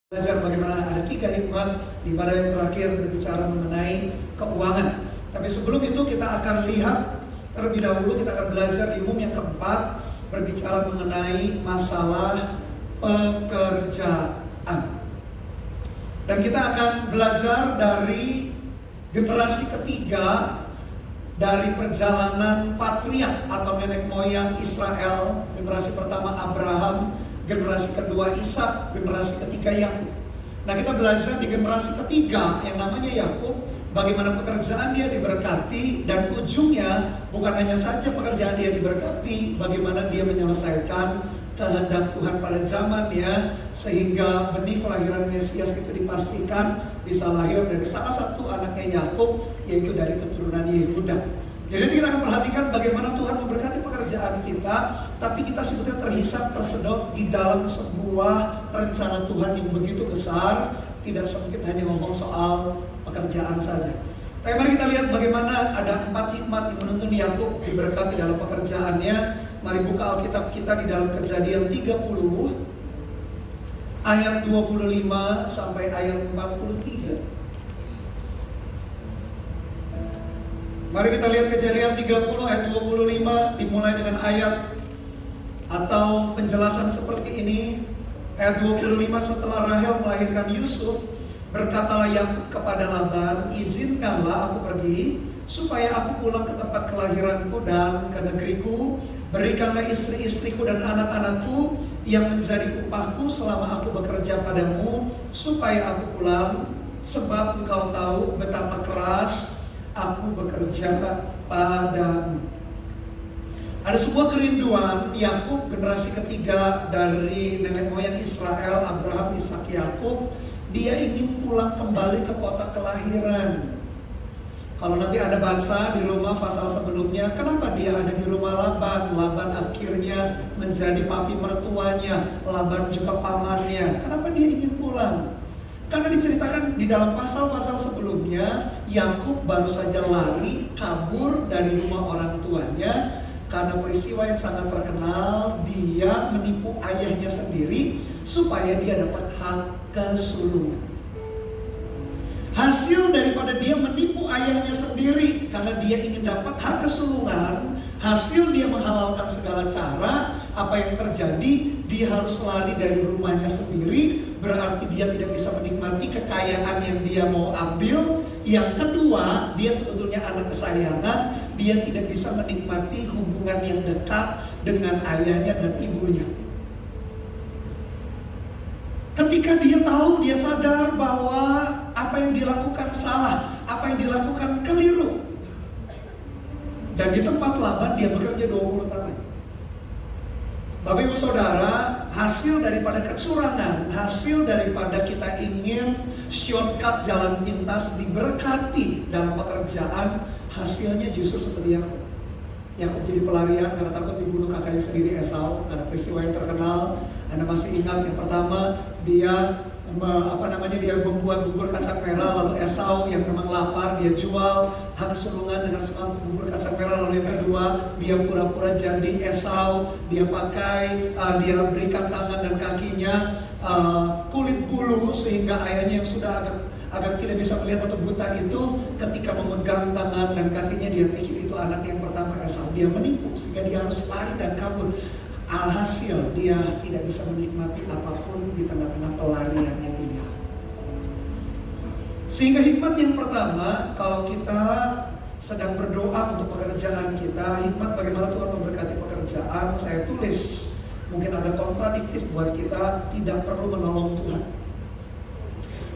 Belajar bagaimana ada 3 hikmat di pada yang terakhir berbicara mengenai keuangan. Tapi sebelum itu kita akan lihat terlebih dahulu, kita akan belajar di umum yang keempat berbicara mengenai masalah pekerjaan. Dan kita akan belajar dari generasi ketiga dari perjalanan patriark atau nenek moyang Israel. Generasi pertama Abraham, generasi kedua Ishak, generasi ketiga Yakub. Nah, kita belajar di generasi ketiga yang namanya Yakub, bagaimana pekerjaan dia diberkati, dan ujungnya bukan hanya saja pekerjaan dia diberkati, bagaimana dia menyelesaikan kehendak Tuhan pada zamannya, sehingga benih kelahiran Mesias itu dipastikan bisa lahir dari salah satu anaknya Yakub, yaitu dari keturunan Yehuda. Jadi kita akan perhatikan bagaimana Tuhan memberkati pekerjaan kita, tapi kita sebetulnya terhisap, tersedot di dalam sebuah rencana Tuhan yang begitu besar, tidak sempit hanya ngomong soal pekerjaan saja. Tapi mari kita lihat bagaimana ada 4 hikmat yang menuntun Yakub diberkati dalam pekerjaannya. Mari buka Alkitab kita di dalam Kejadian 30 ayat 25 sampai ayat 43. Mari kita lihat Kejadian 30 ayat 25, dimulai dengan ayat atau penjelasan seperti ini. Ayat 25, setelah Rahel melahirkan Yusuf, berkatalah Yakub kepada Laban, izinkanlah aku pergi, supaya aku pulang ke tempat kelahiranku dan ke negeriku. Berikanlah istri-istriku dan anak-anakku yang menjadi upahku selama aku bekerja padamu, supaya aku pulang, sebab engkau tahu betapa keras aku bekerja padamu. Ada sebuah kerinduan Yakub, generasi ketiga dari nenek moyang Israel, Abraham, Ishak, Yakub. Dia ingin pulang kembali ke kota kelahiran. Kalau nanti Anda baca di rumah pasal sebelumnya, kenapa dia ada di rumah Laban? Laban akhirnya menjadi papi mertuanya, Laban juga pamannya. Kenapa dia ingin pulang? Karena diceritakan di dalam pasal-pasal sebelumnya, Yakub baru saja lari kabur dari rumah orang tuanya karena peristiwa yang sangat terkenal. Dia menipu ayahnya sendiri supaya dia dapat hak kesulungan. Hasil daripada dia menipu ayahnya sendiri karena dia ingin dapat hak kesulungan, hasil dia menghalalkan segala cara. Apa yang terjadi? Dia harus lari dari rumahnya sendiri. Berarti dia tidak bisa menikmati kekayaan yang dia mau ambil. Yang kedua, dia sebetulnya anak kesayangan. Dia tidak bisa menikmati hubungan yang dekat dengan ayahnya dan ibunya. Ketika dia tahu, dia sadar bahwa apa yang dilakukan salah, apa yang dilakukan keliru. Dan di tempat Laban dia bekerja 20 tahun. Bapak Ibu Saudara, hasil daripada kecurangan, hasil daripada kita ingin shortcut jalan pintas diberkati dalam pekerjaan, hasilnya justru seperti Yakub. Yakub jadi pelarian karena takut dibunuh kakaknya sendiri Esau, karena peristiwa yang terkenal. Anda masih ingat yang pertama, dia membuat bubur kacang merah, lalu Esau yang memang lapar, dia jual hak kesulungan dengan semangkuk bubur kacang merah. Lalu yang kedua, dia pura-pura jadi Esau, dia dia berikan tangan dan kakinya kulit bulu, sehingga ayahnya yang sudah agak tidak bisa melihat atau buta itu, ketika memegang tangan dan kakinya, dia pikir itu anak yang pertama Esau. Dia menipu sehingga dia harus lari dan kabur. Alhasil dia tidak bisa menikmati apapun di tengah-tengah pelariannya dia. Sehingga hikmat yang pertama, kalau kita sedang berdoa untuk pekerjaan kita, hikmat bagaimana Tuhan memberkati pekerjaan, saya tulis mungkin agak kontradiktif buat kita, tidak perlu menolong Tuhan.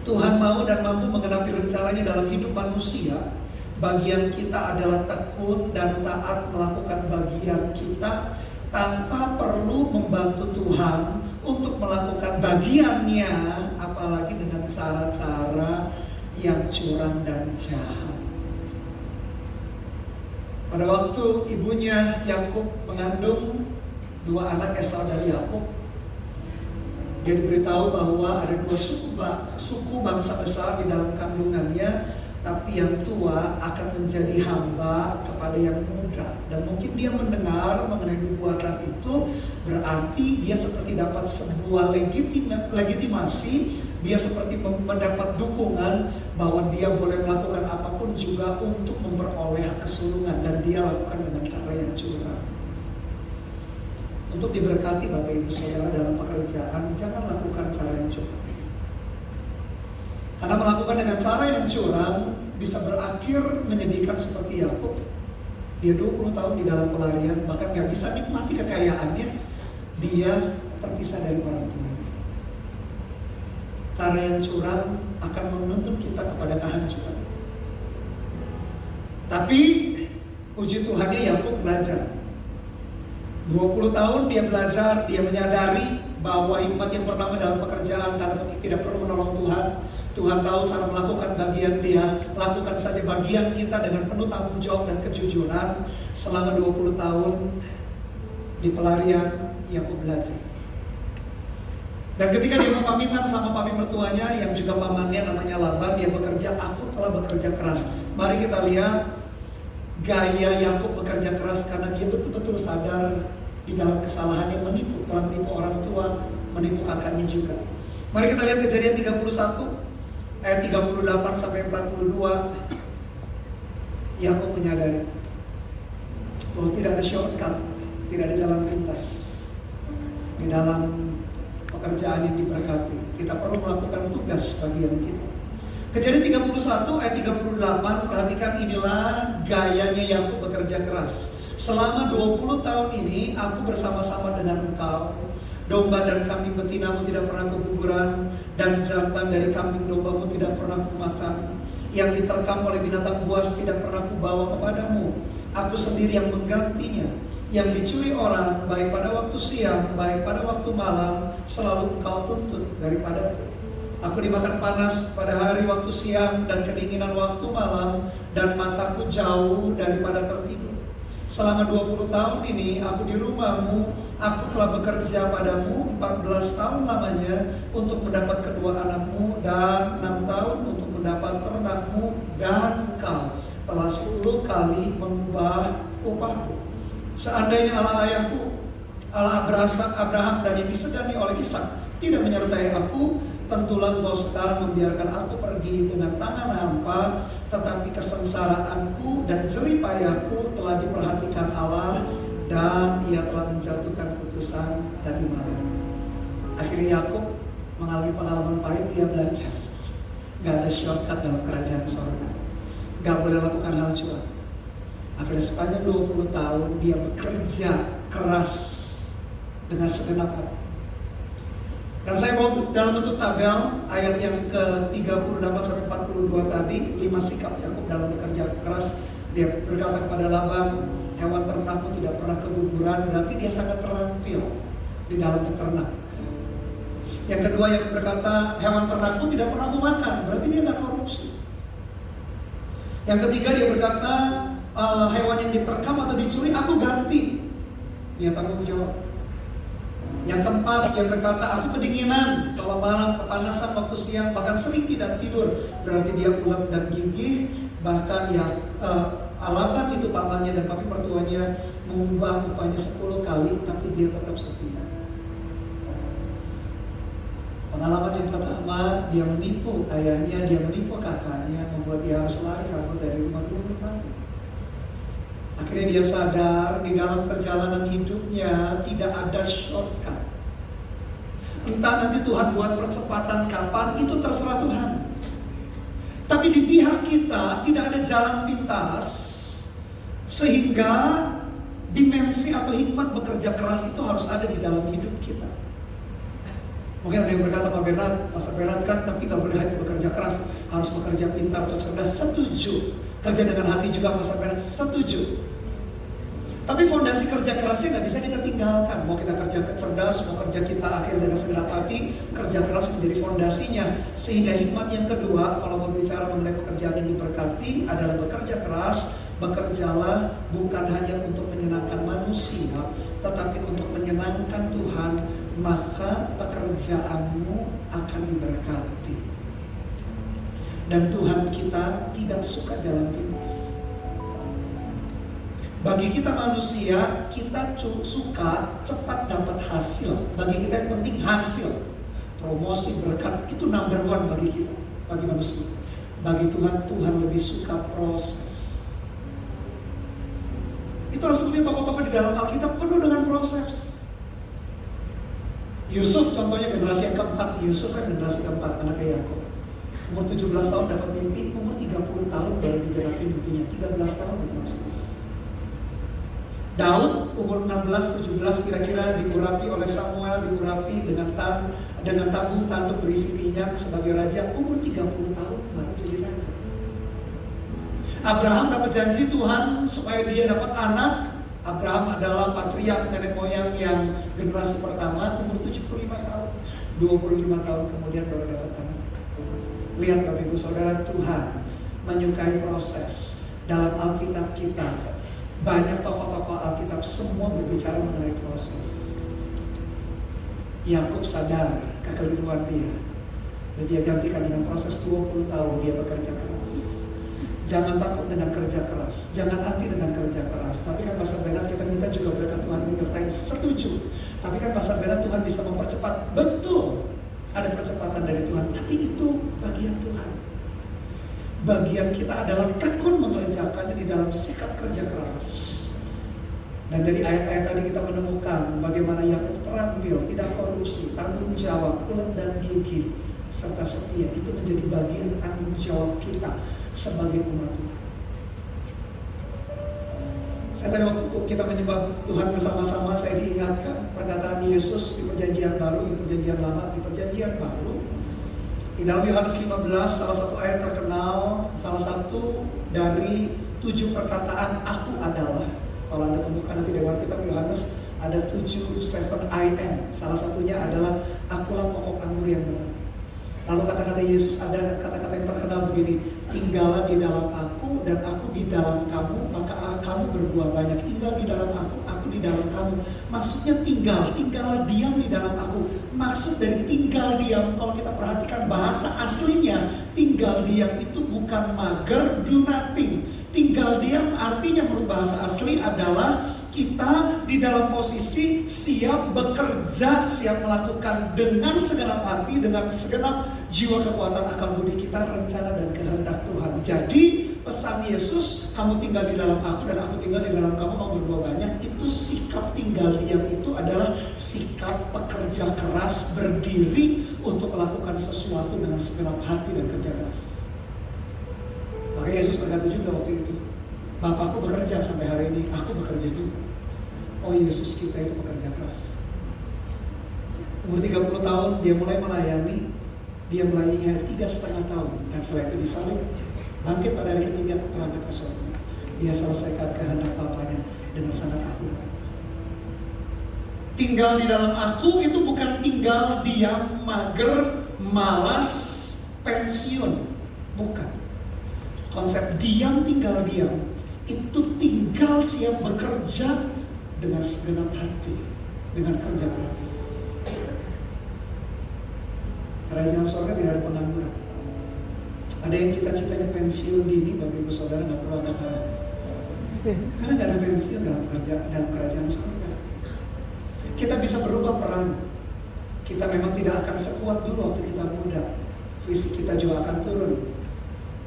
Tuhan mau dan mampu menggenapi rencananya dalam hidup manusia. Bagian kita adalah tekun dan taat melakukan bagian kita, tanpa perlu membantu Tuhan untuk melakukan bagiannya, apalagi dengan cara-cara yang curang dan jahat. Pada waktu ibunya Yakub mengandung 2 anak Esau dari Yakub, dia diberitahu bahwa ada 2 suku bangsa besar di dalam kandungannya, tapi yang tua akan menjadi hamba kepada yang muda. Dan mungkin dia mendengar mengenai nubuatan itu, berarti dia seperti dapat sebuah legitimasi Dia seperti mendapat dukungan bahwa dia boleh melakukan apapun juga untuk memperoleh kesulungan, dan dia lakukan dengan cara yang curang. Untuk diberkati Bapak Ibu Saudara dalam pekerjaan, jangan lakukan cara yang curang. Karena melakukan dengan cara yang curang bisa berakhir menyedihkan seperti Yakub. Dia 20 tahun di dalam pelarian, bahkan gak bisa nikmati kekayaannya. Dia terpisah dari orang tuanya. Cara yang curang akan menuntun kita kepada kehancuran. Tapi puji Tuhannya Yakub belajar. 20 tahun dia belajar, dia menyadari bahwa hikmat yang pertama dalam pekerjaan tidak perlu menolong Tuhan. Tuhan tahu cara melakukan bagian dia. Lakukan saja bagian kita dengan penuh tanggung jawab dan kejujuran. Selama 20 tahun di pelarian, Yakub belajar. Dan ketika dia mau pamitan sama papi mertuanya yang juga pamannya namanya Laban, dia bekerja, aku telah bekerja keras. Mari kita lihat gaya Yakub bekerja keras karena dia betul-betul sadar di dalam kesalahannya telah menipu orang tua, menipu kakaknya juga. Mari kita lihat Kejadian 31 ayat 38 sampai 42. Yakub menyadari bahwa tidak ada shortcut, tidak ada jalan pintas di dalam pekerjaan yang diberkati. Kita perlu melakukan tugas bagian kita. Kejadian 31 ayat 38, perhatikan inilah gayanya Yakub bekerja keras. Selama 20 tahun ini aku bersama-sama dengan engkau. Domba dan kambing betinamu tidak pernah keguguran, dan jantan dari kambing dombamu tidak pernah kumakan. Yang diterkam oleh binatang buas tidak pernah kubawa kepadamu. Aku sendiri yang menggantinya. Yang dicuri orang, baik pada waktu siang, baik pada waktu malam, selalu engkau tuntut daripadaku. Aku dimakan panas pada hari waktu siang dan kedinginan waktu malam, dan mataku jauh daripada tertidur. Selama 20 tahun ini aku di rumahmu, aku telah bekerja padamu 14 tahun lamanya untuk mendapat kedua anakmu, dan 6 tahun untuk mendapat ternakmu, dan engkau telah 10 kali mengubah upahku. Seandainya Allah ayahku, Allah Abraham dan yang disegani oleh Ishak tidak menyertai aku, tentulah engkau sekarang membiarkan aku pergi dengan tangan hampa. Tetapi kesengsaraanku dan jerih payahku telah diperhatikan Allah, dan ia telah menjatuhkan putusan tadi malam. Akhirnya Yakub mengalami pengalaman pahit, dia belajar. Gak ada shortcut dalam kerajaan surga. Gak boleh lakukan hal curang. Akhirnya sepanjang 20 tahun dia bekerja keras dengan segenap hati. Dan saya mau dalam bentuk tabel ayat yang ke-38 sampai 42 tadi, 5 sikap Yakub dalam bekerja keras. Dia berkata kepada Laban, hewan ternakmu tidak pernah keguguran, berarti dia sangat terampil di dalam beternak. Yang kedua yang berkata, hewan ternakmu tidak pernah kumakan, berarti dia tidak korupsi. Yang ketiga dia berkata, hewan yang diterkam atau dicuri aku ganti, dia tanggung jawab. Yang keempat, dia berkata, aku kedinginan, kalau malam kepanasan waktu siang, bahkan sering tidak tidur. Berarti dia ulet dan gigih. Bahkan ya Laban itu pamannya dan papi mertuanya mengubah upahnya 10 kali, tapi dia tetap setia. Pengalaman yang pertama, dia menipu ayahnya, dia menipu kakaknya, membuat dia harus lari kabur dari rumah 20 tahun. Akhirnya dia sadar di dalam perjalanan hidupnya tidak ada shortcut. Entah nanti Tuhan buat percepatan kapan, itu terserah Tuhan. Tapi di pihak kita tidak ada jalan pintas, sehingga dimensi atau hikmat bekerja keras itu harus ada di dalam hidup kita. Mungkin ada yang berkata, Pak Bernard, Pastor Bernard kan tapi gak boleh hanya bekerja keras, harus bekerja pintar atau cerdas. Setuju. Kerja dengan hati juga Pastor Bernard, setuju. Tapi fondasi kerja kerasnya gak bisa kita tinggalkan. Mau kita kerja cerdas, mau kerja kita akhir dengan segenap hati, kerja keras menjadi fondasinya. Sehingga hikmat yang kedua, kalau mau bicara mengenai pekerjaan yang diberkati, adalah bekerja keras. Bekerjalah bukan hanya untuk menyenangkan manusia, tetapi untuk menyenangkan Tuhan. Maka pekerjaanmu akan diberkati. Dan Tuhan kita tidak suka jalan pintas. Bagi kita manusia, kita suka cepat dapat hasil. Bagi kita yang penting hasil. promosi, berkat, itu number one bagi kita, bagi manusia. Bagi Tuhan, Tuhan lebih suka proses. Itulah sebabnya tokoh-tokoh di dalam Alkitab penuh dengan proses. Yusuf contohnya generasi yang keempat. Yusuf kan generasi keempat, anaknya Yakub. Umur 17 tahun dapat mimpi, umur 30 tahun baru digenapi mimpinya. 13 tahun berproses. Daud umur 16-17 kira-kira diurapi oleh Samuel, diurapi dengan tabung tanduk berisi minyak sebagai raja. Umur 30 tahun baru jadi raja. Abraham dapat janji Tuhan supaya dia dapat anak. Abraham adalah patriark nenek moyang yang generasi pertama, umur 75 tahun. 25 tahun kemudian baru dapat anak. Lihat Bapak Ibu Saudara, Tuhan menyukai proses. Dalam Alkitab kita banyak tokoh-tokoh Alkitab semua berbicara mengenai proses. Yakub sadar kekeliruan dia dan dia gantikan dengan proses 20 tahun dia bekerja keras. Jangan takut dengan kerja keras, jangan anti dengan kerja keras. Tapi kan Pastor Benat kita minta juga berkat Tuhan menyertai, setuju. Tapi kan Pastor Benat Tuhan bisa mempercepat, betul. Ada percepatan dari Tuhan, tapi itu bagian Tuhan. Bagian kita adalah tekun mengerjakan di dalam sikap kerja keras. Dan dari ayat-ayat tadi kita menemukan bagaimana Yakub terampil, tidak korupsi, tanggung jawab, ulet dan gigih, serta setia. Itu menjadi bagian tanggung jawab kita sebagai umat Tuhan. Saya tadi waktu kita menyembah Tuhan bersama-sama, saya diingatkan perkataan Yesus di Perjanjian Baru, di Perjanjian Lama, di Perjanjian Baru. Di dalam Yohanes 15, salah satu ayat terkenal, salah satu dari 7 perkataan aku adalah. Kalau Anda temukan nanti dalam kitab Yohanes ada 7 I am. Salah satunya adalah akulah pokok anggur yang benar. Lalu kata-kata Yesus ada kata-kata yang terkenal begini, tinggallah di dalam aku dan aku di dalam kamu, maka kamu berbuah banyak. Tinggal di dalam aku di dalam kamu. Maksudnya tinggallah diam di dalam aku. Maksud dari tinggal diam, kalau kita perhatikan bahasa aslinya, tinggal diam itu bukan mager, do nothing. Tinggal diam artinya menurut bahasa asli adalah kita di dalam posisi siap bekerja, siap melakukan dengan segenap hati, dengan segenap jiwa kekuatan akal budi kita, rencana dan kehendak Tuhan. Jadi pesan Yesus, kamu tinggal di dalam aku dan aku tinggal di dalam kamu, kamu berbuah banyak. Itu sikap tinggal diam itu adalah sikap pekerja keras, berdiri untuk melakukan sesuatu dengan segenap hati dan kerja keras. Maka Yesus berkata juga waktu itu, Bapakku bekerja sampai hari ini, aku bekerja juga. Oh, Yesus kita itu pekerja keras. Umur 30 tahun dia mulai melayani. Dia melayaninya 3,5 tahun. Dan setelah itu disalib, bangkit pada hari ketiga, terangkat ke surga. Dia selesaikan kehendak Bapaknya dengan sangat akurat. Tinggal di dalam aku itu bukan tinggal diam, mager, malas, pensiun. Bukan. Konsep diam tinggal diam itu tinggal siap bekerja dengan segenap hati, dengan kerja keras. Kerajaan surga tidak ada pengangguran. Ada yang cita-citanya pensiun dini, Bapak Ibu Saudara nggak perlu angkat tangan. Karena nggak ada pensiun dalam kerajaan surga. Kita bisa berubah peran. Kita memang tidak akan sekuat dulu waktu kita muda. Fisik kita juga akan turun.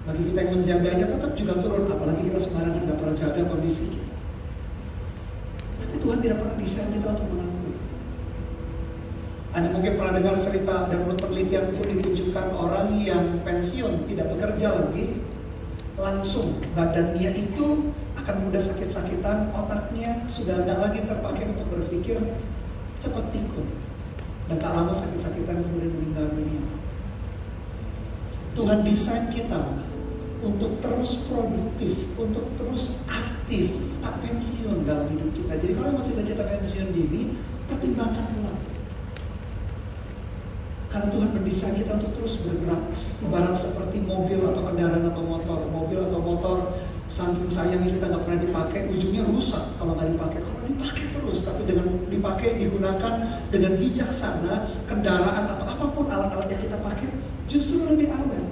Bagi kita yang menjaganya tetap juga turun, apalagi kita sembarangan nggak pernah jaga kondisi kita. Tapi Tuhan tidak pernah desain kita untuk menganggur. Anda mungkin pernah dengar cerita dan menurut penelitian pun ditunjukkan orang yang pensiun tidak bekerja lagi, langsung badannya itu akan mudah sakit-sakitan, otaknya sudah nggak lagi terpakai untuk berpikir, cepat pikun, dan tak lama sakit-sakitan kemudian meninggal dunia. Tuhan desain kita untuk terus produktif, untuk terus aktif, tak pensiun dalam hidup kita. Jadi kalau mau cita-cita pensiun dini, pertimbangkan ulang. Karena Tuhan mendesain kita untuk terus bergerak. Ibarat seperti mobil atau kendaraan atau motor. Mobil atau motor, saking sayangnya kita nggak pernah dipakai, ujungnya rusak kalau nggak dipakai. Kalau dipakai terus, tapi dengan dipakai, digunakan dengan bijaksana, kendaraan atau apapun alat-alat yang kita pakai, justru lebih awet.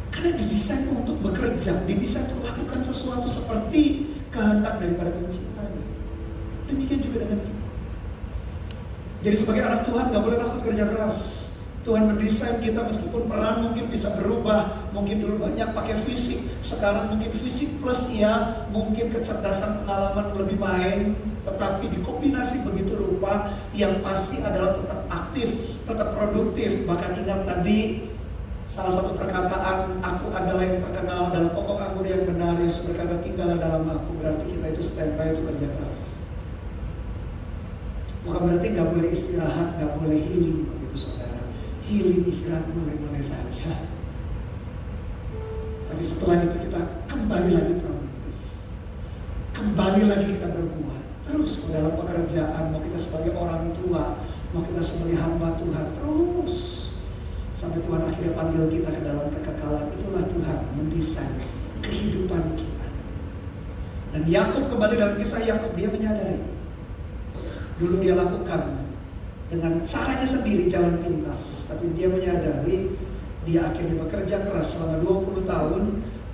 Karena didesain untuk bekerja, didesain untuk melakukan sesuatu seperti kehendak daripada penciptanya. Demikian juga dengan kita. Jadi sebagai anak Tuhan gak boleh takut kerja keras. Tuhan mendesain kita meskipun peran mungkin bisa berubah. Mungkin dulu banyak pakai fisik, sekarang mungkin fisik plus mungkin kecerdasan pengalaman lebih main. Tetapi dikombinasi begitu rupa, yang pasti adalah tetap aktif, tetap produktif. Bahkan ingat tadi salah satu perkataan, aku adalah yang terkenal dalam pokok anggur yang benar, Yesus berkata tinggallah dalam aku. Berarti kita itu standby untuk kerja keras. Bukan berarti gak boleh istirahat, gak boleh healing, Ibu Saudara. Healing, istirahat boleh-boleh saja. Tapi setelah itu kita kembali lagi produktif, kembali lagi kita berbuah. Terus mau dalam pekerjaan, mau kita sebagai orang tua, mau kita sebagai hamba Tuhan, terus sampai Tuhan akhirnya panggil kita ke dalam kekekalan. Itulah Tuhan mendesain kehidupan kita. Dan Yakub, kembali dalam kisah Yakub, dia menyadari dulu dia lakukan dengan caranya sendiri jalan pintas, tapi dia menyadari dia akhirnya bekerja keras selama 20 tahun.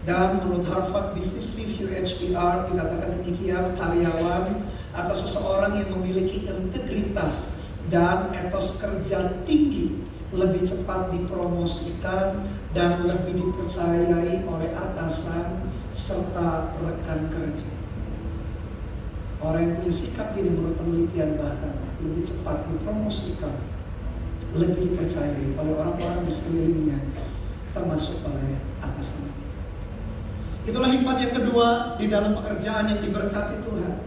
Dan menurut Harvard Business Review HBR dikatakan demikian, karyawan atau seseorang yang memiliki integritas dan etos kerja tinggi lebih cepat dipromosikan dan lebih dipercayai oleh atasan serta rekan kerja. Orang yang punya sikap gini menurut penelitian bahkan lebih cepat dipromosikan, lebih dipercayai oleh orang-orang di sekelilingnya, termasuk oleh atasan. Itulah hikmat yang kedua di dalam pekerjaan yang diberkati Tuhan.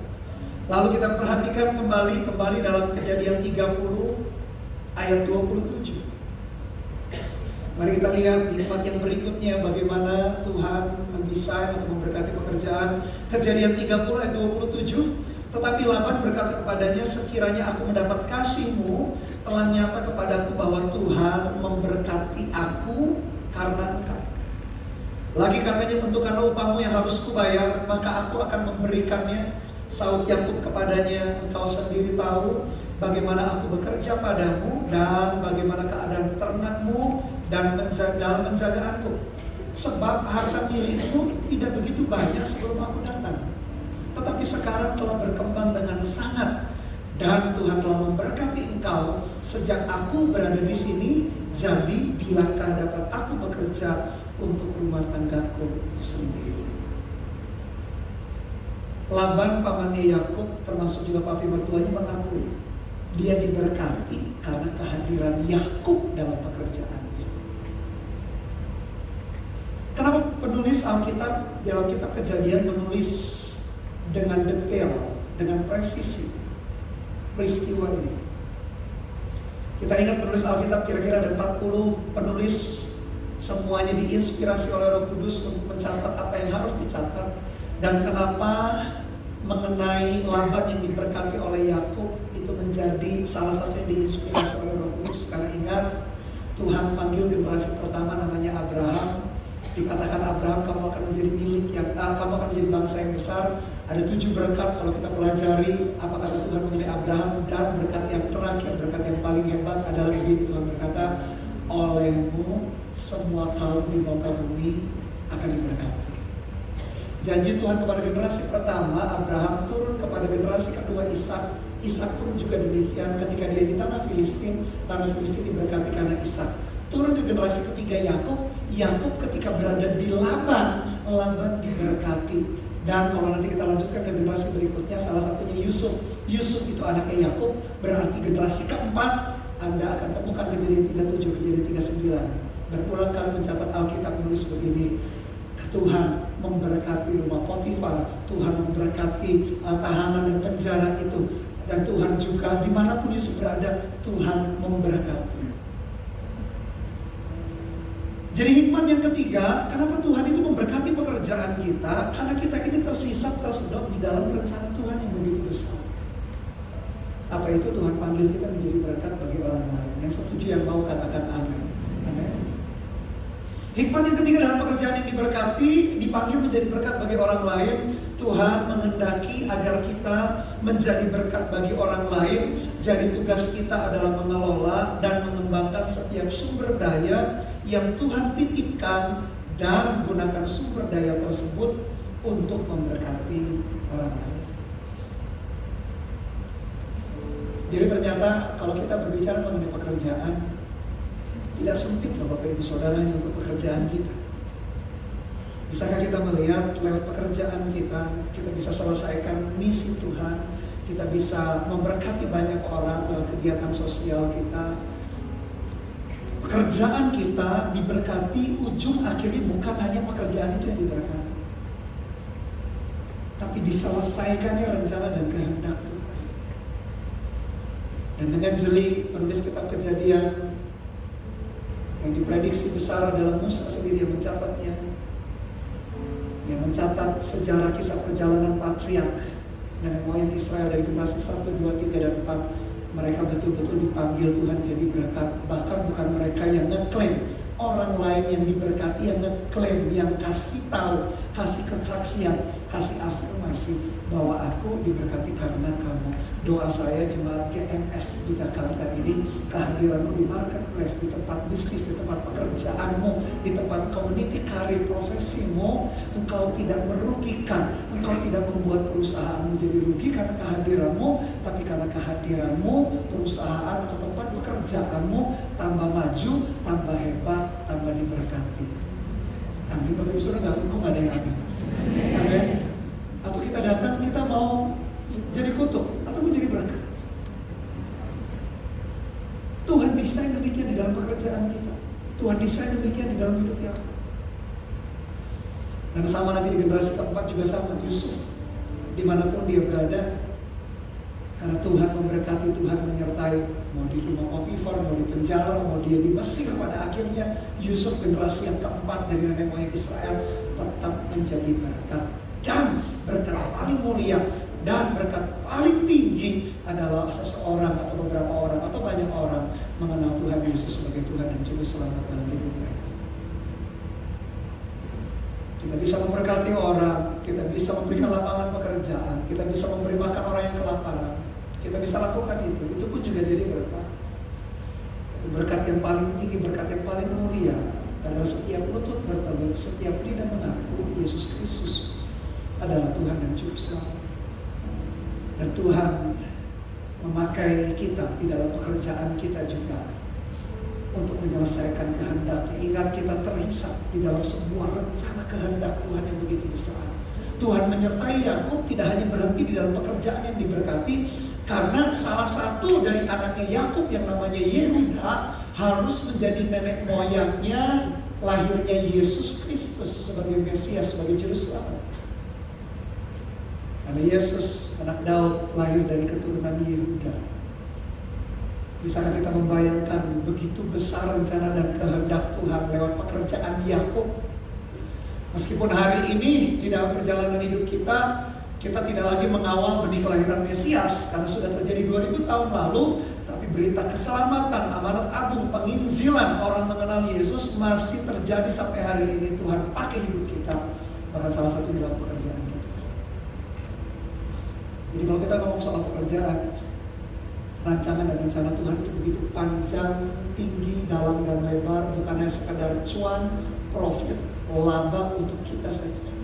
Lalu kita perhatikan kembali dalam Kejadian 30 ayat 27. Mari kita lihat hikmat yang berikutnya, bagaimana Tuhan mendesain atau memberkati pekerjaan. Kejadian 30 ayat 27. Tetapi Laban berkata kepadanya, sekiranya aku mendapat kasih-Mu, telah nyata kepadaku bahwa Tuhan memberkati aku karena Engkau. Lagi katanya, tentukanlah upahmu yang harus kubayar, maka aku akan memberikannya. Saud Yakub kepadanya, engkau sendiri tahu bagaimana aku bekerja padamu dan bagaimana keadaan ternakmu dan dalam penjagaanku. Sebab harta milikmu tidak begitu banyak sebelum aku datang, tetapi sekarang telah berkembang dengan sangat, dan Tuhan telah memberkati engkau sejak aku berada di sini. Jadi bilakah dapat aku bekerja untuk rumah tanggaku sendiri? Laban pamannya Yakub, termasuk juga papi mertuanya, mengakui dia diberkati karena kehadiran Yakub dalam pekerjaannya. Kenapa penulis Alkitab dalam kitab Kejadian menulis dengan detail, dengan presisi peristiwa ini? Kita ingat penulis Alkitab kira-kira ada 40 penulis, semuanya diinspirasi oleh Roh Kudus untuk mencatat apa yang harus dicatat. Dan kenapa mengenai Laban yang diberkati oleh Yakub itu menjadi salah satu yang diinspirasi oleh Roh Kudus? Karena ingat, Tuhan panggil generasi pertama namanya Abraham. Dikatakan Abraham, kamu akan menjadi milik kamu akan menjadi bangsa yang besar. Ada 7 berkat kalau kita pelajari apa kata Tuhan mengenai Abraham. Dan berkat yang terakhir, berkat yang paling hebat adalah begini, Tuhan berkata, olehmu semua kaum di muka bumi akan diberkati. Janji Tuhan kepada generasi pertama Abraham turun kepada generasi kedua Ishak. Ishak pun juga demikian. Ketika dia di tanah Filistin diberkati karena Ishak. Turun ke generasi ketiga Yakub. Yakub ketika berada di Laban diberkati. Dan kalau nanti kita lanjutkan ke generasi berikutnya, salah satunya Yusuf. Yusuf itu anaknya Yakub, berarti generasi keempat. Anda akan temukan Kejadian 37, Kejadian 39. Berulang kali mencatat Alkitab menulis begini, Tuhan memberkati rumah Potifar, Tuhan memberkati tahanan dan penjara itu, dan Tuhan juga dimanapun Yusuf berada, Tuhan memberkati. Jadi hikmat yang ketiga, kenapa Tuhan itu memberkati pekerjaan kita? Karena kita ini tersedot di dalam rencana Tuhan yang begitu besar. Apa itu? Tuhan panggil kita menjadi berkat bagi orang lain. Yang setuju, yang mau, katakan amin. Amin. Hikmat yang ketiga dalam pekerjaan yang diberkati, dipanggil menjadi berkat bagi orang lain. Tuhan menghendaki agar kita menjadi berkat bagi orang lain. Jadi tugas kita adalah mengelola dan mengembangkan setiap sumber daya yang Tuhan titipkan, dan gunakan sumber daya tersebut untuk memberkati orang lain. Jadi ternyata kalau kita berbicara mengenai pekerjaan, tidak sempit loh Bapak Ibu Saudara hanya untuk pekerjaan kita. Bisakah kita melihat lewat pekerjaan kita bisa selesaikan misi Tuhan, kita bisa memberkati banyak orang dalam kegiatan sosial kita. Pekerjaan kita diberkati, ujung akhirnya bukan hanya pekerjaan itu yang diberkati, tapi diselesaikannya rencana dan kehendak Tuhan. Dan dengan jeli penulis kitab Kejadian yang diprediksi besar dalam Musa sendiri yang mencatatnya, dia mencatat sejarah kisah perjalanan patriark nenek moyang Israel dari generasi 1, 2, 3, dan 4. Mereka betul-betul dipanggil Tuhan jadi berkat. Bahkan bukan mereka yang ngeklaim, orang lain yang diberkati yang ngeklaim, yang kasih tahu, kasih kesaksian, kasih afirmasi bahwa aku diberkati karena kamu. Doa saya jemaat GMS di Jakarta ini, kehadiranmu di marketplace, di tempat bisnis, di tempat pekerjaanmu, di tempat community karir profesimu, engkau tidak merugikan, engkau tidak membuat perusahaanmu jadi rugi karena kehadiranmu, tapi karena kehadiranmu perusahaan atau tempat pekerjaanmu tambah maju, tambah hebat, tambah diberkati. Amin. Bapak Ibu Saudara, kok nggak ada yang amin? Amin. Atau kita datang, kita mau jadi kutuk atau mau jadi berkat. Tuhan desain demikian di dalam pekerjaan kita. Tuhan desain demikian di dalam hidup kita. Dan sama nanti di generasi keempat juga sama, Yusuf. Dimanapun dia berada, karena Tuhan memberkati, Tuhan menyertai. Mau di rumah Potifar, mau di penjara, mau dia di Mesir, pada akhirnya Yusuf generasi yang keempat dari nenek moyang Israel tetap menjadi berkat. Dan berkat paling mulia dan berkat paling tinggi adalah seseorang atau beberapa orang atau banyak orang mengenal Tuhan Yesus sebagai Tuhan dan Juru Selamat dalam hidup mereka. Kita bisa memberkati orang, kita bisa memberikan lapangan pekerjaan, kita bisa memberi makan orang yang kelaparan. Kita bisa lakukan itu pun juga jadi berkat. Berkat yang paling tinggi, berkat yang paling mulia adalah setiap lutut bertelut, setiap lidah mengaku Yesus Kristus adalah Tuhan dan Juru Selamat. Dan Tuhan memakai kita di dalam pekerjaan kita juga untuk menyelesaikan kehendaknya. Ingat, kita terhisap di dalam sebuah rencana kehendak Tuhan yang begitu besar. Tuhan menyertai Yakub tidak hanya berhenti di dalam pekerjaan yang diberkati, karena salah satu dari anaknya Yakub yang namanya Yehuda harus menjadi nenek moyangnya lahirnya Yesus Kristus sebagai Mesias, sebagai Juru Selamat. Karena Yesus, anak Daud, lahir dari keturunan Yehuda. Bisakah kita membayangkan begitu besar rencana dan kehendak Tuhan lewat pekerjaan Yakub? Meskipun hari ini di dalam perjalanan hidup kita tidak lagi mengawal benih kelahiran Mesias karena sudah terjadi 2000 tahun lalu, tapi berita keselamatan, amanat agung, penginjilan orang mengenal Yesus masih terjadi sampai hari ini. Tuhan pakai hidup kita, bahkan salah satu di dalam pekerjaan kita. Jadi kalau kita ngomong soal pekerjaan, rancangan dan rencana Tuhan itu begitu panjang, tinggi, dalam dan lebar, bukan hanya sekadar cuan, profit, laba untuk kita saja.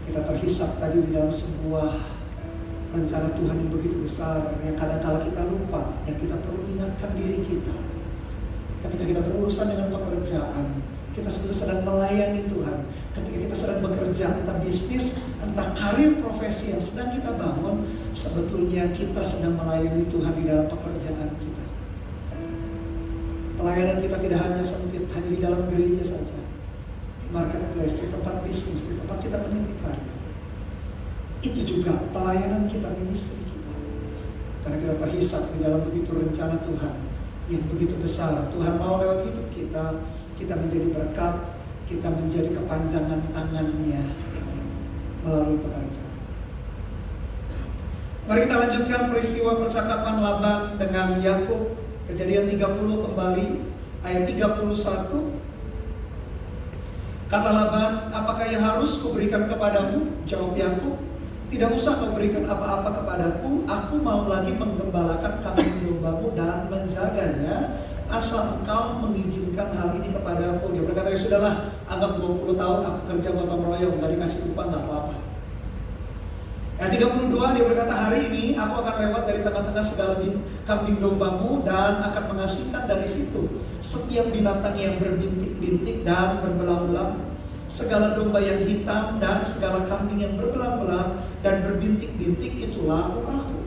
Kita terhisap tadi di dalam sebuah rencana Tuhan yang begitu besar, yang kadang-kala kita lupa, yang kita perlu ingatkan diri kita. Ketika kita berurusan dengan pekerjaan, kita sebetulnya sedang melayani Tuhan. Ketika kita sedang bekerja, entah bisnis, entah karir profesi yang sedang kita bangun, sebetulnya kita sedang melayani Tuhan di dalam pekerjaan kita. Pelayanan kita tidak hanya sempit, hanya di dalam gereja saja, di marketplace, di tempat bisnis, di tempat kita meniti karir. Itu juga pelayanan kita, ministry kita. Karena kita terhisap di dalam begitu rencana Tuhan yang begitu besar. Tuhan mau lewat hidup kita menjadi berkat, kita menjadi kepanjangan tangannya melalui pekerjaan. Mari kita lanjutkan peristiwa percakapan Laban dengan Yakub. Kejadian 30 kembali, ayat 31. Kata Laban, apakah yang harus kuberikan kepadamu? Jawab Yakub, tidak usah kau berikan apa-apa kepadaku. Aku mau lagi menggembalakan kambing dombamu dan menjaganya, asal engkau mengizinkan hal ini kepada aku. Dia berkata, ya sudahlah, anggap 20 tahun aku kerja gotong royong, gak dikasih upah gak apa-apa. Ayat 32 dia berkata, hari ini aku akan lewat dari tengah-tengah segala kambing dombamu dan akan mengasingkan dari situ setiap binatang yang berbintik-bintik dan berbelang-belang, segala domba yang hitam dan segala kambing yang berbelang-belang dan berbintik-bintik, itulah upahku.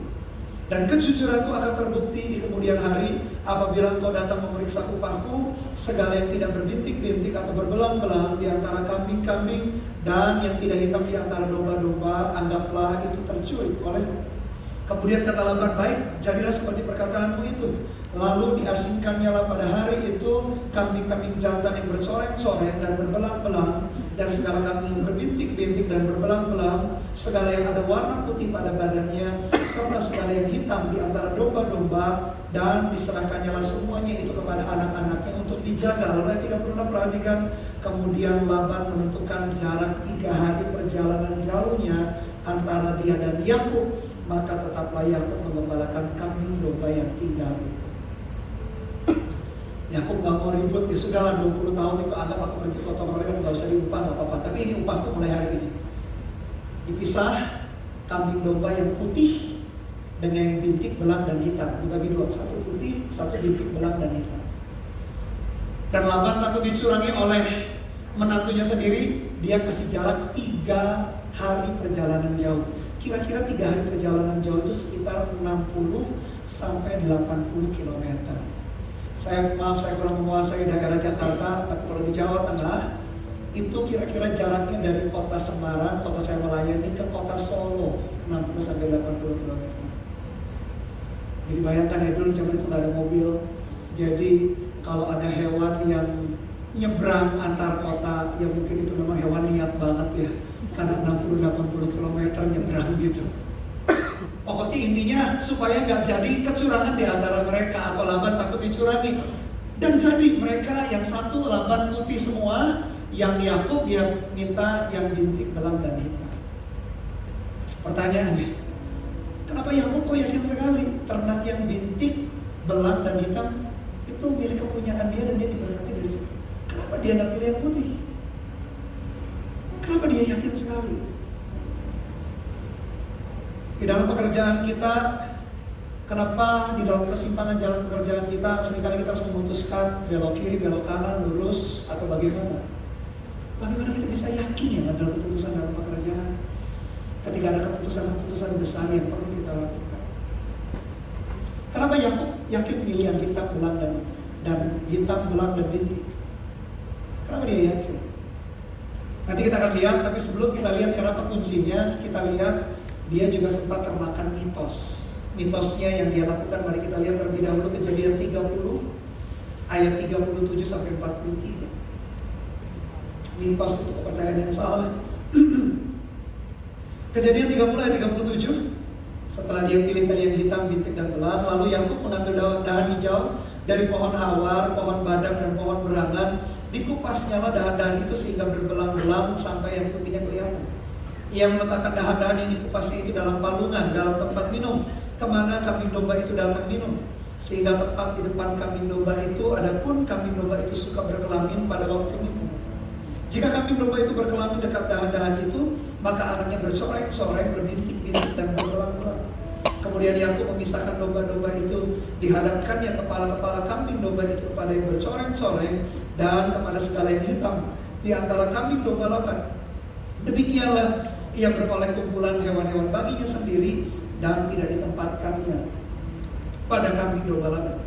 Dan kejujuranku akan terbukti di kemudian hari apabila engkau datang memeriksa upahku. Segala yang tidak berbintik-bintik atau berbelang-belang di antara kambing-kambing dan yang tidak hitam di antara domba-domba, anggaplah itu tercuri olehmu. Kemudian kata Laban, baik, jadilah seperti perkataanmu itu. Lalu diasingkannyalah pada hari itu kambing-kambing jantan yang bercoreng-coreng dan berbelang-belang, dan segala kambing yang berbintik-bintik dan berbelang-belang, segala yang ada warna putih pada badannya, serta segala yang hitam di antara domba-domba, dan diserahkannyalah semuanya itu kepada anak-anaknya untuk dijaga. Lalu ayat 36 perhatikan, kemudian Laban menentukan jarak 3 hari perjalanan jauhnya antara dia dan Yakub, maka tetaplah Yakub mengembalakan kambing domba yang tinggal itu. Yakub gak mau ribut, ya sudahlah 20 tahun itu anggap aku kerja gotong royong, gak usah diupah, gak apa-apa. Tapi ini upahku mulai hari ini. Dipisah kambing domba yang putih dengan yang bintik, belang dan hitam, dibagi dua, satu putih, satu bintik, belang dan hitam. Dan Laban takut dicurangi oleh menantunya sendiri, dia kasih jarak 3 hari perjalanan jauh. Kira-kira 3 hari perjalanan jauh itu sekitar 60 sampai 80 km. Saya kurang menguasai daerah Jakarta, tapi kalau di Jawa Tengah itu kira-kira jaraknya dari kota Semarang, kota saya melayani, ke kota Solo 60 sampai 80 km. Jadi bayangkan ya, dulu zaman itu nggak ada mobil. Jadi kalau ada hewan yang nyebrang antar kota, ya mungkin itu memang hewan niat banget ya, karena 60-80 km nyebrang gitu. Pokoknya intinya supaya nggak jadi kecurangan di antara mereka, atau Laban takut dicurangi. Dan jadi mereka yang satu Laban putih semua, yang Yakub dia minta yang bintik, belang dan hitam. Pertanyaannya, kenapa Yakub kok yakin sekali ternak yang bintik, belang dan hitam itu milik kepunyaan dia dan dia diberkati dari situ? Kenapa dia nggak pilih yang putih? Kenapa dia yakin sekali? Di dalam pekerjaan kita, kenapa di dalam kesimpangan jalan pekerjaan kita seringkali kita harus memutuskan belok kiri, belok kanan, lurus, atau bagaimana? Bagaimana kita bisa yakin ya ngambil keputusan dalam pekerjaan ketika ada keputusan-keputusan besar yang perlu kita lakukan? Kenapa Yakub yakin pilih yang hitam, belang dan hitam, belang dan bintik? Kenapa dia yakin? Nanti kita akan lihat, tapi sebelum kita lihat kenapa kuncinya, kita lihat dia juga sempat termakan mitos. Mitosnya yang dia lakukan, mari kita lihat terlebih dahulu Kejadian 30 ayat 37 sampai 43. Mitos itu kepercayaan yang salah. Kejadian 30 ayat 37. Setelah dia pilih tadi yang hitam, bintik dan belang, lalu Yakub mengambil dahan hijau dari pohon hawar, pohon badam dan pohon berangan, dikupasnyalah dahan-dahan itu sehingga berbelang-belang sampai yang putihnya kelihatan. Ia meletakkan dahan-dahan yang dikupasnya itu dalam palungan, dalam tempat minum, kemana kambing domba itu datang minum. Sehingga tepat di depan kambing domba itu, adapun kambing domba itu suka berkelamin pada waktu minum. Jika kambing domba itu berkelamin dekat dahan-dahan itu, maka anaknya bercoreng-coreng, berbintik-bintik dan berbelang-belang. Kemudian Yakub memisahkan domba-domba itu, dihadapkannya kepala-kepala kambing domba itu kepada yang bercoreng-coreng dan kepada segala yang hitam di antara kambing domba Laban. Demikianlah ia beroleh kumpulan hewan-hewan baginya sendiri dan tidak ditempatkannya pada kambing domba Laban.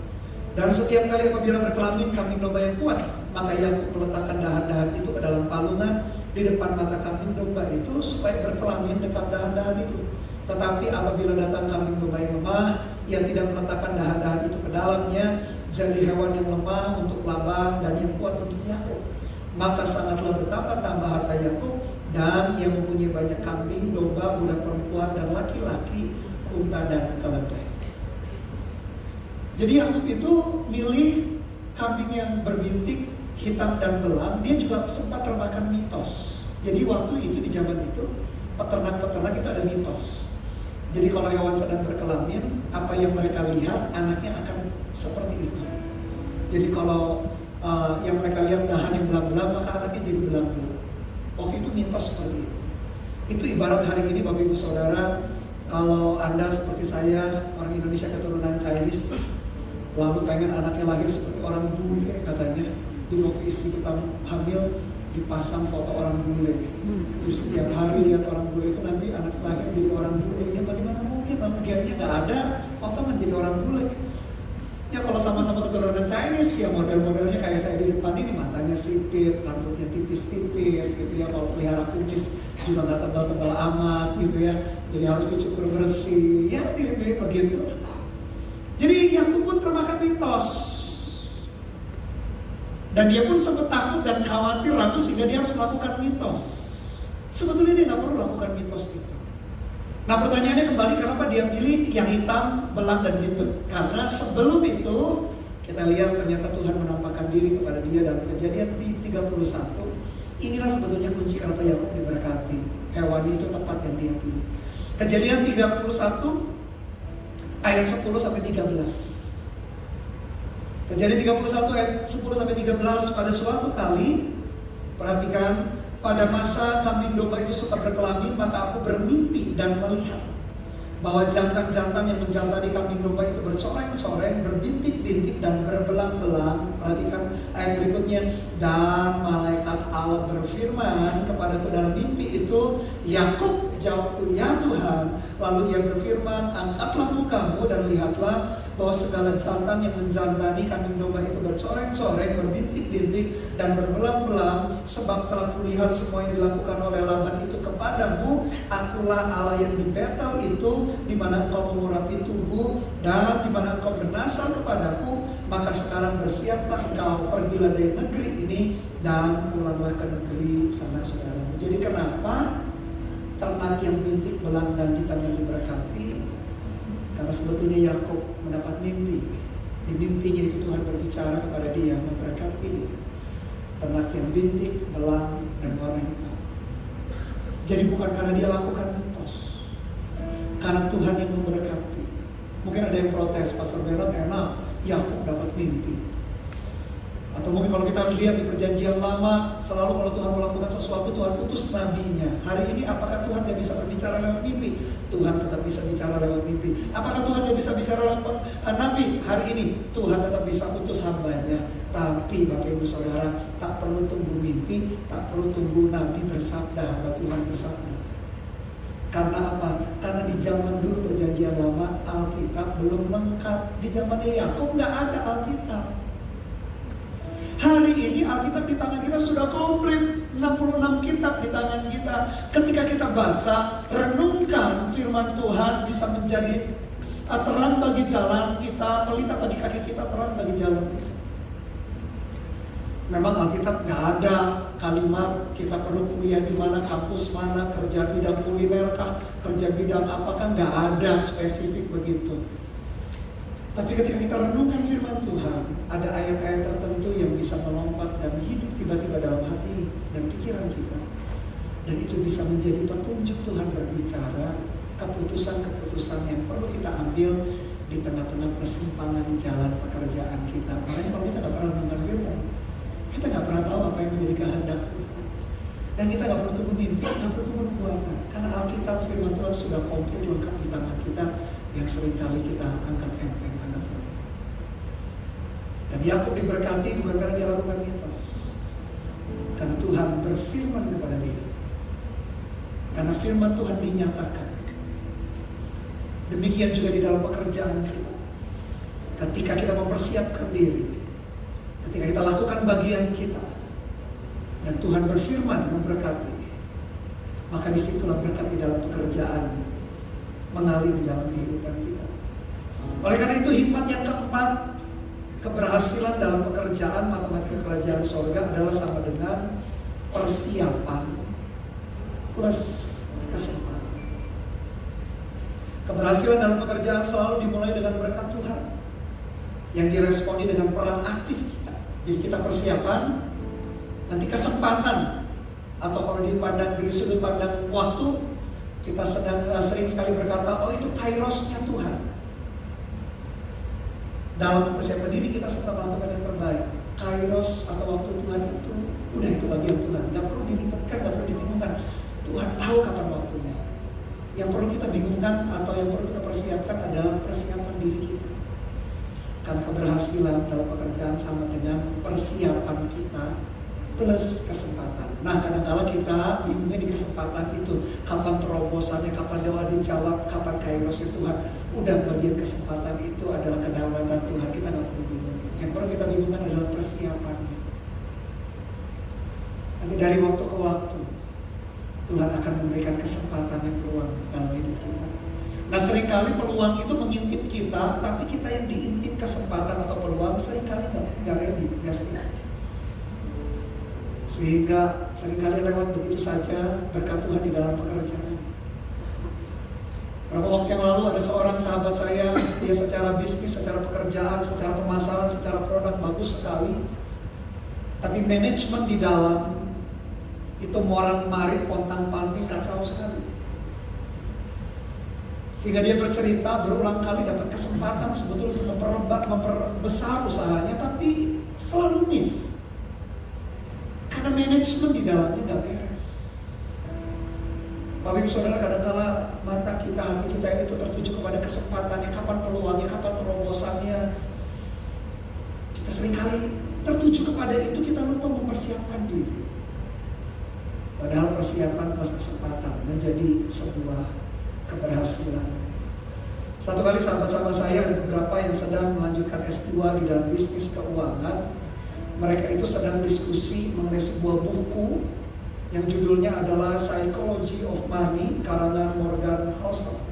Dan setiap kali apabila berkelamin kambing domba yang kuat, maka Yakub meletakkan dahan-dahan itu ke dalam palungan di depan mata kambing domba itu supaya berkelamin dekat dahan-dahan itu. Tetapi apabila datang kambing domba yang lemah, ia tidak meletakkan dahan-dahan itu ke dalamnya, jadi hewan yang lemah untuk Laban dan yang kuat untuk Yakub. Maka sangatlah bertambah-tambah harta Yakub, dan ia mempunyai banyak kambing, domba, budak perempuan dan laki-laki, unta dan keledai. Jadi Yakub itu milih kambing yang berbintik, hitam dan belang. Dia juga sempat termakan mitos. Jadi waktu itu di zaman itu peternak-peternak itu ada mitos. Jadi kalau hewan sedang berkelamin, apa yang mereka lihat anaknya akan seperti itu. Jadi kalau yang mereka lihat dahan yang belang-belang, maka anaknya jadi belang-belang. Waktu itu mitos seperti itu. Itu ibarat hari ini Bapak Ibu Saudara, kalau Anda seperti saya, orang Indonesia keturunan Chinese, lalu pengen anaknya lahir seperti orang bule katanya. Dulu waktu istri kita hamil, dipasang foto orang bule. Jadi setiap hari lihat orang bule itu nanti anak lahir jadi orang bule. Ya bagaimana mungkin, namun dianya nggak ada, foto menjadi orang bule. Ya kalau sama-sama keturunan Chinese, ya model-modelnya kayak saya di depan ini, matanya sipit, rambutnya tipis-tipis gitu ya. Kalau pelihara kucis juga nggak tebal-tebal amat gitu ya. Jadi harus dicukur bersih, ya mirip-mirip begitu. Jadi Yakub pun termakan mitos. Dan dia pun sempat takut dan khawatir, ragu sehingga dia harus melakukan mitos. Sebetulnya dia nggak perlu melakukan mitos itu. Nah pertanyaannya kembali, kenapa dia pilih yang hitam, belang, dan bintut? Karena sebelum itu kita lihat ternyata Tuhan menampakkan diri kepada dia dalam Kejadian 31. Inilah sebetulnya kunci kenapa Yakub diberkati. Hewani itu tepat yang dia pilih. Kejadian 31 ayat 10 sampai 13. Kejadian 31 ayat 10 sampai 13. Pada suatu kali, perhatikan, pada masa kambing domba itu sempat berkelamin, maka aku bermimpi dan melihat bahwa jantan-jantan yang menjantani kambing domba itu bercoreng-coreng, berbintik-bintik dan berbelang-belang. Perhatikan ayat berikutnya. Dan malaikat Allah berfirman kepadaku dalam mimpi itu, Yakub, jawabku, ya Tuhan. Lalu ia berfirman, angkatlah mukamu dan lihatlah bahwa segala jantan yang menjantani kambing domba itu bercoreng-coreng, berbintik-bintik dan berbelang-belang, sebab telah kulihat semua yang dilakukan oleh Laban itu kepadamu. Akulah Allah yang di Betel itu, di mana engkau mengurapi tubuh dan di mana engkau bernasar kepadaku. Maka sekarang bersiaplah engkau, pergilah dari negeri ini dan pulanglah ke negeri sanak saudaramu. Jadi kenapa ternak yang bintik, belang, dan hitam yang diberkati? Karena sebetulnya Yakub mendapat mimpi. Di mimpinya itu Tuhan berbicara kepada dia, memberkati dia. Ternak yang bintik, belang, dan warna hitam. Jadi bukan karena dia lakukan mitos, karena Tuhan yang memberkati. Mungkin ada yang protes, Pastor Bernard enak, Yakub dapat mimpi. Atau mungkin kalau kita lihat di perjanjian lama, selalu kalau Tuhan melakukan sesuatu, Tuhan utus nabinya. Hari ini apakah Tuhan gak bisa berbicara lewat mimpi? Tuhan tetap bisa bicara lewat mimpi. Apakah Tuhan gak bisa bicara lewat nabi? Hari ini Tuhan tetap bisa utus hambanya. Tapi Bapak Ibu Saudara, tak perlu tunggu mimpi, tak perlu tunggu nabi bersabda, hamba Tuhan bersabda. Karena apa? Karena di zaman dulu perjanjian lama, Alkitab belum lengkap. Di zamannya Yakub gak ada Alkitab. Hari ini Alkitab di tangan kita sudah komplit, 66 kitab di tangan kita. Ketika kita baca, renungkan firman Tuhan, bisa menjadi terang bagi jalan kita, pelita bagi kaki kita, terang bagi jalan kita. Memang Alkitab gak ada kalimat kita perlu kuliah di mana, kampus mana, kerja bidang kuliner kah, kerja bidang apakah, gak ada spesifik begitu. Tapi ketika kita renungkan firman Tuhan, ada ayat-ayat tertentu yang bisa melompat dan hidup tiba-tiba dalam hati dan pikiran kita. Dan itu bisa menjadi petunjuk Tuhan berbicara, keputusan-keputusan yang perlu kita ambil di tengah-tengah persimpangan jalan pekerjaan kita. Makanya kalau kita gak pernah renungkan firman, kita gak pernah tahu apa yang menjadi kehendak Tuhan. Dan kita gak perlu tunggu mimpi, gak perlu tunggu nubuatan. Karena Alkitab firman Tuhan sudah komplit lengkap di tangan kita, yang seringkali kita anggap enteng. Dan Yakub diberkati bukan karena dia lakukan mitos, karena Tuhan berfirman kepada dia. Karena firman Tuhan dinyatakan. Demikian juga di dalam pekerjaan kita. Ketika kita mempersiapkan diri, ketika kita lakukan bagian kita, dan Tuhan berfirman memberkati, maka disitulah berkat di dalam pekerjaan mengalir di dalam kehidupan kita. Oleh karena itu hikmat yang keempat, keberhasilan dalam pekerjaan matematika kerajaan sorga adalah sama dengan persiapan plus kesempatan. Keberhasilan dalam pekerjaan selalu dimulai dengan berkat Tuhan yang diresponi dengan peran aktif kita. Jadi kita persiapan, nanti kesempatan, atau kalau dipandang dari sudut pandang waktu, kita sering sekali berkata, oh itu kairosnya Tuhan. Dalam mempersiapkan diri kita serta melakukan yang terbaik. Kairos atau waktu Tuhan itu, udah itu bagian Tuhan. Gak perlu diribetkan, gak perlu dibingungkan. Tuhan tahu kapan waktunya. Yang perlu kita bingungkan atau yang perlu kita persiapkan adalah persiapan diri kita. Karena keberhasilan dalam pekerjaan sama dengan persiapan kita plus kesempatan. Nah, kadang-kala kita bingungnya di kesempatan itu. Kapan terobosannya, kapan doa dijawab, kapan kairosnya Tuhan. Udah bagian kesempatan itu adalah kedaulatan Tuhan. Kita gak perlu bingung. Yang perlu kita bingungkan adalah persiapannya. Nanti dari waktu ke waktu Tuhan akan memberikan kesempatan yang peluang dalam hidup kita. Nah, seringkali peluang itu mengintip kita, tapi kita yang diintip kesempatan atau peluang seringkali gak ready, gak siap. Sehingga seringkali lewat begitu saja berkat Tuhan di dalam pekerjaan. Beberapa waktu yang lalu ada seorang sahabat saya, dia secara bisnis, secara pekerjaan, secara pemasaran, secara produk bagus sekali. Tapi manajemen di dalam itu morat-marit, pontang-panting, kacau sekali. Sehingga dia bercerita berulang kali dapat kesempatan sebetulnya untuk memperbesar usahanya, tapi selalu miss. Karena manajemen di dalamnya gak beres. Bapak Ibu Saudara, kadang-kala mata kita, hati kita itu tertuju kepada kesempatannya, kapan peluangnya, kapan terobosannya. Kita seringkali tertuju kepada itu, kita lupa mempersiapkan diri. Padahal persiapan plus kesempatan menjadi sebuah keberhasilan. Satu kali sahabat-sahabat saya, ada beberapa yang sedang melanjutkan S2 di dalam bisnis keuangan. Mereka itu sedang diskusi mengenai sebuah buku yang judulnya adalah Psychology of Money, karangan Morgan Housel.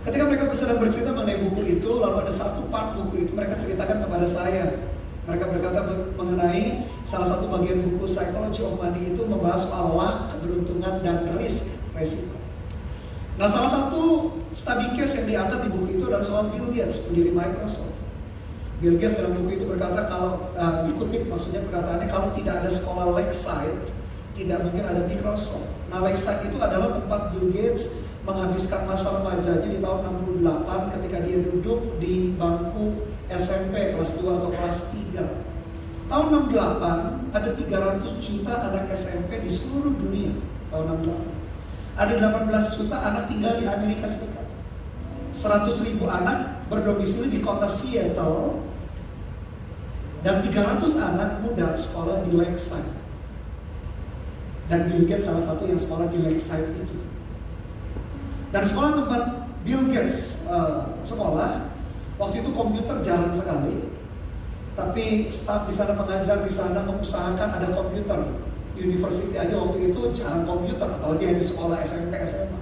Ketika mereka sedang bercerita mengenai buku itu, lalu ada satu part buku itu mereka ceritakan kepada saya. Mereka berkata mengenai salah satu bagian buku Psychology of Money itu membahas soal luck, keberuntungan, dan resiko. Nah, salah satu study case yang diangkat di buku itu adalah soal Bill Gates, pendiri Microsoft. Bill Gates dalam buku itu berkata, kalau dikutip maksudnya perkataannya, kalau tidak ada sekolah Lakeside, tidak mungkin ada Microsoft. Nah, Lakeside itu adalah tempat Bill Gates menghabiskan masa remajanya di tahun 68 ketika dia duduk di bangku SMP kelas 2 atau kelas 3. Tahun 68 ada 300 juta anak SMP di seluruh dunia. Tahun 68 ada 18 juta anak tinggal di Amerika Serikat. 100.000 anak berdomisili di kota Seattle, dan 300 anak muda sekolah di Lakeside. Dan Bill Gates salah satu yang sekolah di Lakeside itu. Dan sekolah tempat Bill Gates sekolah, waktu itu komputer jarang sekali. Tapi staf di sana, pengajar di sana mengusahakan ada komputer. University aja waktu itu jarang komputer, apalagi di sekolah SMP, SMA.